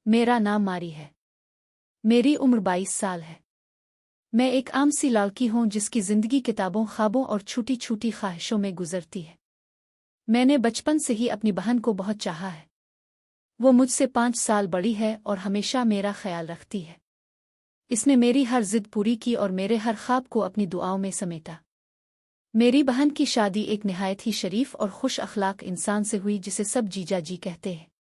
मेरा नाम मारी है। मेरी उम्र 22 साल है। मैं एक आम सी लड़की हूँ जिसकी जिंदगी किताबों, ख्वाबों और छोटी छोटी ख्वाहिशों में गुजरती है। मैंने बचपन से ही अपनी बहन को बहुत चाहा है। वो मुझसे 5 साल बड़ी है और हमेशा मेरा ख्याल रखती है। इसने मेरी हर जिद पूरी की और मेरे हर ख्वाब को अपनी दुआओं में समेटा। मेरी बहन की शादी एक निहायत ही शरीफ और खुश अखलाक इंसान से हुई जिसे सब जीजा जी कहते हैं।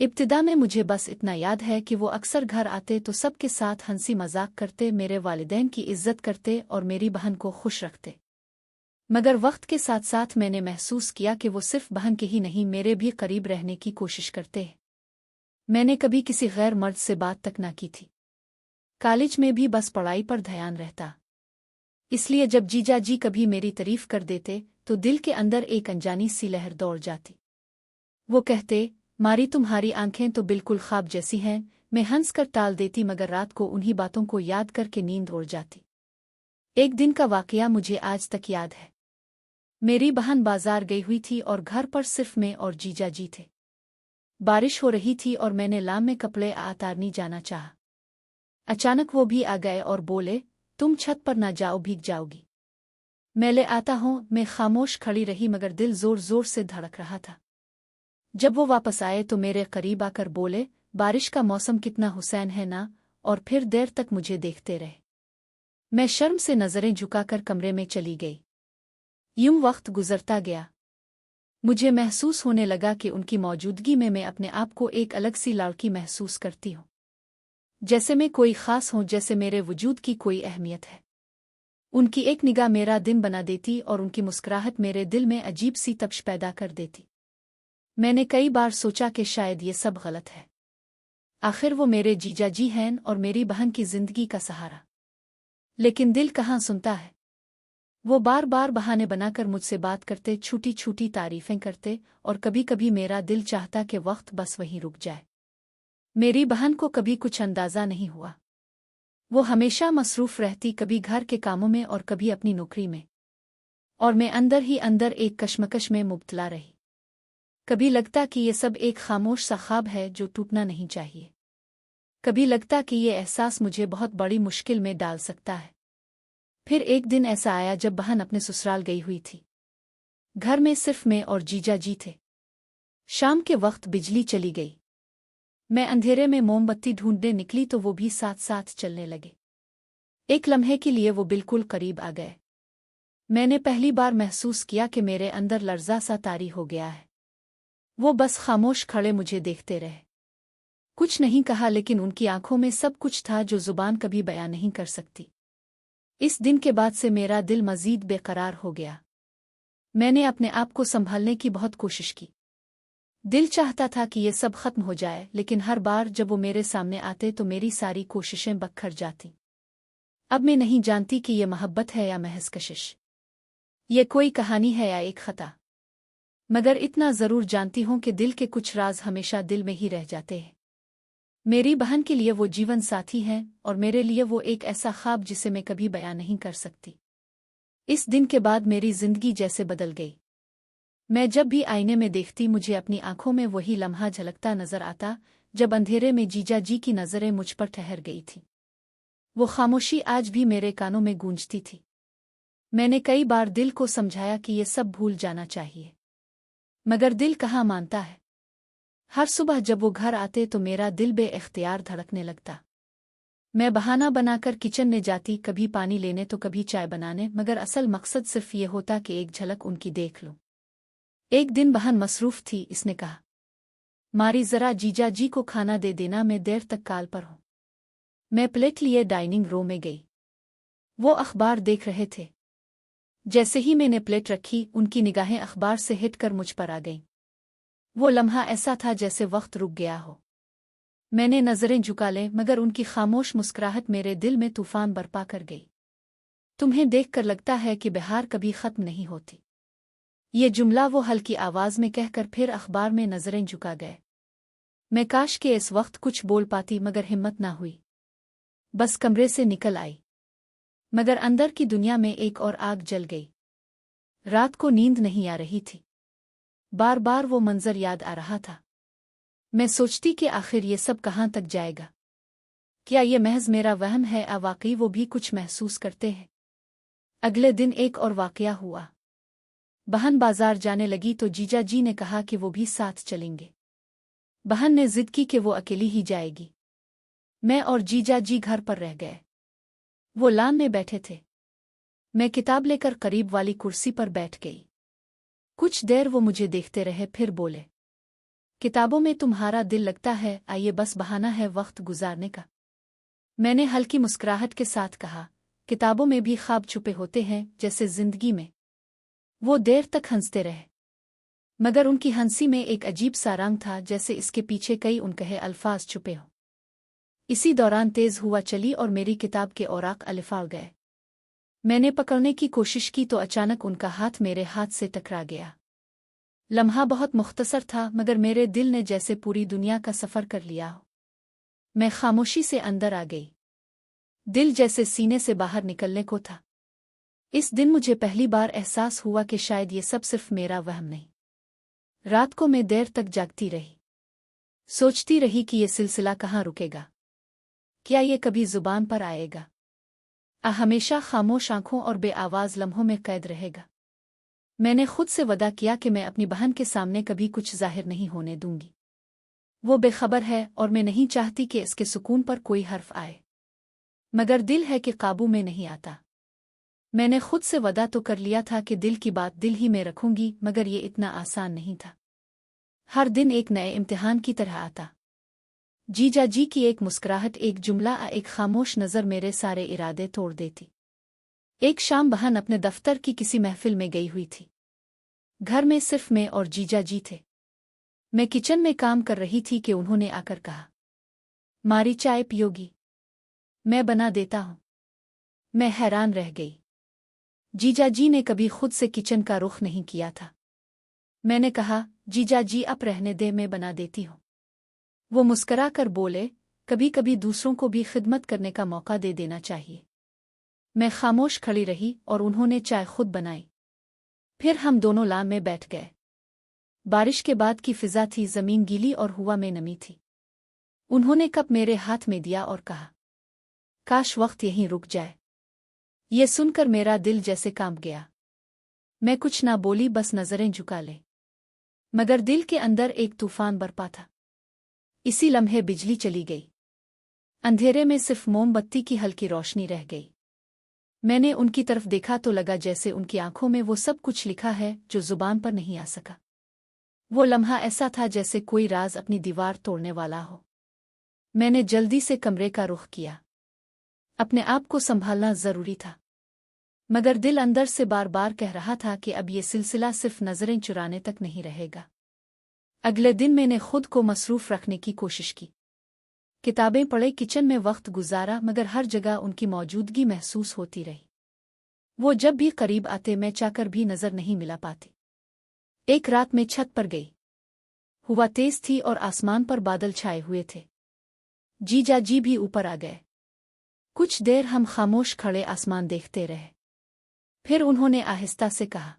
इब्तिदा में मुझे बस इतना याद है कि वो अक्सर घर आते तो सबके साथ हंसी मजाक करते, मेरे वालिदैन की इज्जत करते और मेरी बहन को खुश रखते। मगर वक्त के साथ साथ मैंने महसूस किया कि वो सिर्फ बहन के ही नहीं, मेरे भी करीब रहने की कोशिश करते हैं। मैंने कभी किसी गैर मर्द से बात तक ना की थी। कॉलेज में भी बस पढ़ाई पर ध्यान रहता। इसलिए जब जीजा जी कभी मेरी तारीफ कर देते तो दिल के अंदर एक अनजानी सी लहर दौड़ जाती। वो कहते, मारी तुम्हारी आंखें तो बिल्कुल ख्वाब जैसी हैं। मैं हंस कर टाल देती मगर रात को उन्हीं बातों को याद करके नींद उड़ जाती। एक दिन का वाकया मुझे आज तक याद है। मेरी बहन बाजार गई हुई थी और घर पर सिर्फ मैं और जीजा जी थे। बारिश हो रही थी और मैंने लाम में कपड़े उतारने जाना चाहा। अचानक वो भी आ गए और बोले, तुम छत पर ना जाओ, भीग जाओगी। मैं ले आता हूँ। मैं खामोश खड़ी रही मगर दिल जोर जोर से धड़क रहा था। जब वो वापस आए तो मेरे करीब आकर बोले, बारिश का मौसम कितना हुसैन है ना, और फिर देर तक मुझे देखते रहे। मैं शर्म से नजरें झुकाकर कमरे में चली गई। यूं वक्त गुजरता गया। मुझे महसूस होने लगा कि उनकी मौजूदगी में मैं अपने आप को एक अलग सी लड़की महसूस करती हूँ। जैसे मैं कोई खास हूँ, जैसे मेरे वजूद की कोई अहमियत है। उनकी एक निगाह मेरा दिन बना देती और उनकी मुस्कुराहट मेरे दिल में अजीब सी तपिश पैदा कर देती। मैंने कई बार सोचा कि शायद ये सब गलत है। आखिर वो मेरे जीजा जी हैं और मेरी बहन की जिंदगी का सहारा। लेकिन दिल कहाँ सुनता है। वो बार बार बहाने बनाकर मुझसे बात करते, छोटी छोटी तारीफें करते और कभी कभी मेरा दिल चाहता कि वक्त बस वहीं रुक जाए। मेरी बहन को कभी कुछ अंदाजा नहीं हुआ। वो हमेशा मसरूफ रहती, कभी घर के कामों में और कभी अपनी नौकरी में। और मैं अंदर ही अंदर एक कश्मकश में मुब्तला रही। कभी लगता कि ये सब एक खामोश सा ख्वाब है जो टूटना नहीं चाहिए। कभी लगता कि ये एहसास मुझे बहुत बड़ी मुश्किल में डाल सकता है। फिर एक दिन ऐसा आया जब बहन अपने ससुराल गई हुई थी। घर में सिर्फ मैं और जीजा जी थे। शाम के वक्त बिजली चली गई। मैं अंधेरे में मोमबत्ती ढूंढने निकली तो वो भी साथ साथ चलने लगे। एक लम्हे के लिए वो बिल्कुल करीब आ गए। मैंने पहली बार महसूस किया कि मेरे अंदर लर्जा सा तारी हो गया है। वो बस खामोश खड़े मुझे देखते रहे। कुछ नहीं कहा, लेकिन उनकी आंखों में सब कुछ था जो जुबान कभी बयां नहीं कर सकती। इस दिन के बाद से मेरा दिल मजीद बेकरार हो गया। मैंने अपने आप को संभालने की बहुत कोशिश की। दिल चाहता था कि ये सब खत्म हो जाए, लेकिन हर बार जब वो मेरे सामने आते तो मेरी सारी कोशिशें बखर जाती। अब मैं नहीं जानती कि ये मोहब्बत है या महज कशिश। ये कोई कहानी है या एक खता। मगर इतना जरूर जानती हूं कि दिल के कुछ राज हमेशा दिल में ही रह जाते हैं। मेरी बहन के लिए वो जीवन साथी हैं और मेरे लिए वो एक ऐसा ख्वाब जिसे मैं कभी बयां नहीं कर सकती। इस दिन के बाद मेरी जिंदगी जैसे बदल गई। मैं जब भी आईने में देखती मुझे अपनी आंखों में वही लम्हा झलकता नजर आता जब अंधेरे में जीजा जी की नजरें मुझ पर ठहर गई थी। वो खामोशी आज भी मेरे कानों में गूंजती थी। मैंने कई बार दिल को समझाया कि ये सब भूल जाना चाहिए, मगर दिल कहाँ मानता है। हर सुबह जब वो घर आते तो मेरा दिल बे-इख्तियार धड़कने लगता। मैं बहाना बनाकर किचन में जाती, कभी पानी लेने तो कभी चाय बनाने, मगर असल मकसद सिर्फ ये होता कि एक झलक उनकी देख लूं। एक दिन बहन मसरूफ थी। इसने कहा, मारी जरा जीजा जी को खाना दे देना, मैं देर तक कॉल पर हूं। मैं प्लेट लिए डाइनिंग रूम में गई। वो अखबार देख रहे थे। जैसे ही मैंने प्लेट रखी उनकी निगाहें अखबार से हिटकर मुझ पर आ गईं। वो लम्हा ऐसा था जैसे वक्त रुक गया हो। मैंने नजरें झुका ले मगर उनकी खामोश मुस्कुराहट मेरे दिल में तूफान बरपा कर गई। तुम्हें देखकर लगता है कि बहार कभी खत्म नहीं होती। ये जुमला वो हल्की आवाज में कहकर फिर अखबार में नजरें झुका गए। मैं काश के इस वक्त कुछ बोल पाती, मगर हिम्मत ना हुई। बस कमरे से निकल आई। मगर अंदर की दुनिया में एक और आग जल गई। रात को नींद नहीं आ रही थी। बार बार वो मंजर याद आ रहा था। मैं सोचती कि आखिर ये सब कहाँ तक जाएगा। क्या ये महज मेरा वहम है या वाकई वो भी कुछ महसूस करते हैं। अगले दिन एक और वाकया हुआ। बहन बाजार जाने लगी तो जीजा जी ने कहा कि वो भी साथ चलेंगे। बहन ने जिद की कि वो अकेली ही जाएगी। मैं और जीजा जी घर पर रह गए। वो लान में बैठे थे। मैं किताब लेकर करीब वाली कुर्सी पर बैठ गई। कुछ देर वो मुझे देखते रहे, फिर बोले, किताबों में तुम्हारा दिल लगता है, आइए बस बहाना है वक्त गुजारने का। मैंने हल्की मुस्कुराहट के साथ कहा, किताबों में भी ख्वाब छुपे होते हैं जैसे जिंदगी में। वो देर तक हंसते रहे, मगर उनकी हंसी में एक अजीब सा रंग था, जैसे इसके पीछे कई उनकहे अल्फाज छुपे हों। इसी दौरान तेज हुआ चली और मेरी किताब के औराक अलिफाड़ गए। मैंने पकड़ने की कोशिश की तो अचानक उनका हाथ मेरे हाथ से टकरा गया। लम्हा बहुत मुख्तसर था, मगर मेरे दिल ने जैसे पूरी दुनिया का सफ़र कर लिया हो। मैं खामोशी से अंदर आ गई। दिल जैसे सीने से बाहर निकलने को था। इस दिन मुझे पहली बार एहसास हुआ कि शायद ये सब सिर्फ मेरा वहम नहीं। रात को मैं देर तक जागती रही, सोचती रही कि ये सिलसिला कहाँ रुकेगा। क्या ये कभी जुबान पर आएगा, हमेशा खामोश आंखों और बेआवाज लम्हों में कैद रहेगा। मैंने खुद से वदा किया कि मैं अपनी बहन के सामने कभी कुछ जाहिर नहीं होने दूंगी। वो बेखबर है और मैं नहीं चाहती कि इसके सुकून पर कोई हर्फ आए, मगर दिल है कि काबू में नहीं आता। मैंने खुद से वदा तो कर लिया था कि दिल की बात दिल ही में रखूंगी, मगर ये इतना आसान नहीं था। हर दिन एक नए इम्तिहान की तरह आता। जीजा जी की एक मुस्कुराहट, एक जुमला, एक खामोश नज़र मेरे सारे इरादे तोड़ देती। एक शाम बहन अपने दफ्तर की किसी महफिल में गई हुई थी। घर में सिर्फ मैं और जीजा जी थे। मैं किचन में काम कर रही थी कि उन्होंने आकर कहा, मारी चाय पियोगी? मैं बना देता हूँ। मैं हैरान रह गई। जीजा जी ने कभी खुद से किचन का रुख नहीं किया था। मैंने कहा, जीजा जी आप रहने दे, मैं बना देती हूँ। वो मुस्करा कर बोले, कभी कभी दूसरों को भी खिदमत करने का मौका दे देना चाहिए। मैं खामोश खड़ी रही और उन्होंने चाय खुद बनाई। फिर हम दोनों लान में बैठ गए। बारिश के बाद की फिजा थी, जमीन गीली और हवा में नमी थी। उन्होंने कप मेरे हाथ में दिया और कहा, काश वक्त यहीं रुक जाए। ये सुनकर मेरा दिल जैसे कांप गया। मैं कुछ ना बोली, बस नजरें झुका ले, मगर दिल के अंदर एक तूफान बरपा था। इसी लम्हे बिजली चली गई। अंधेरे में सिर्फ मोमबत्ती की हल्की रोशनी रह गई। मैंने उनकी तरफ देखा तो लगा जैसे उनकी आंखों में वो सब कुछ लिखा है जो जुबान पर नहीं आ सका। वो लम्हा ऐसा था जैसे कोई राज अपनी दीवार तोड़ने वाला हो। मैंने जल्दी से कमरे का रुख किया। अपने आप को संभालना जरूरी था, मगर दिल अंदर से बार बार कह रहा था कि अब ये सिलसिला सिर्फ नजरें चुराने तक नहीं रहेगा। अगले दिन मैंने खुद को मसरूफ रखने की कोशिश की। किताबें पढ़े, किचन में वक्त गुजारा, मगर हर जगह उनकी मौजूदगी महसूस होती रही। वो जब भी करीब आते मैं चाहकर भी नजर नहीं मिला पाती। एक रात में छत पर गई। हवा तेज थी और आसमान पर बादल छाए हुए थे। जीजा जी भी ऊपर आ गए। कुछ देर हम खामोश खड़े आसमान देखते रहे। फिर उन्होंने आहिस्ता से कहा,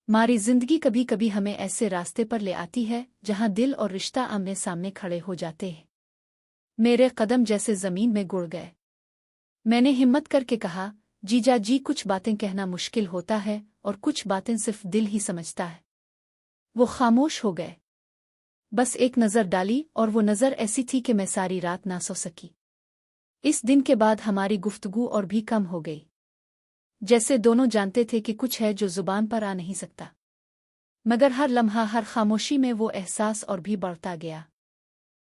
मारी जिंदगी कभी कभी हमें ऐसे रास्ते पर ले आती है जहां दिल और रिश्ता आमने सामने खड़े हो जाते हैं। मेरे कदम जैसे जमीन में गुड़ गए। मैंने हिम्मत करके कहा, जीजा जी कुछ बातें कहना मुश्किल होता है और कुछ बातें सिर्फ दिल ही समझता है। वो खामोश हो गए। बस एक नज़र डाली और वो नज़र ऐसी थी कि मैं सारी रात ना सो सकी। इस दिन के बाद हमारी गुफ्तगू और भी कम हो गई, जैसे दोनों जानते थे कि कुछ है जो जुबान पर आ नहीं सकता। मगर हर लम्हा, हर खामोशी में वो एहसास और भी बढ़ता गया।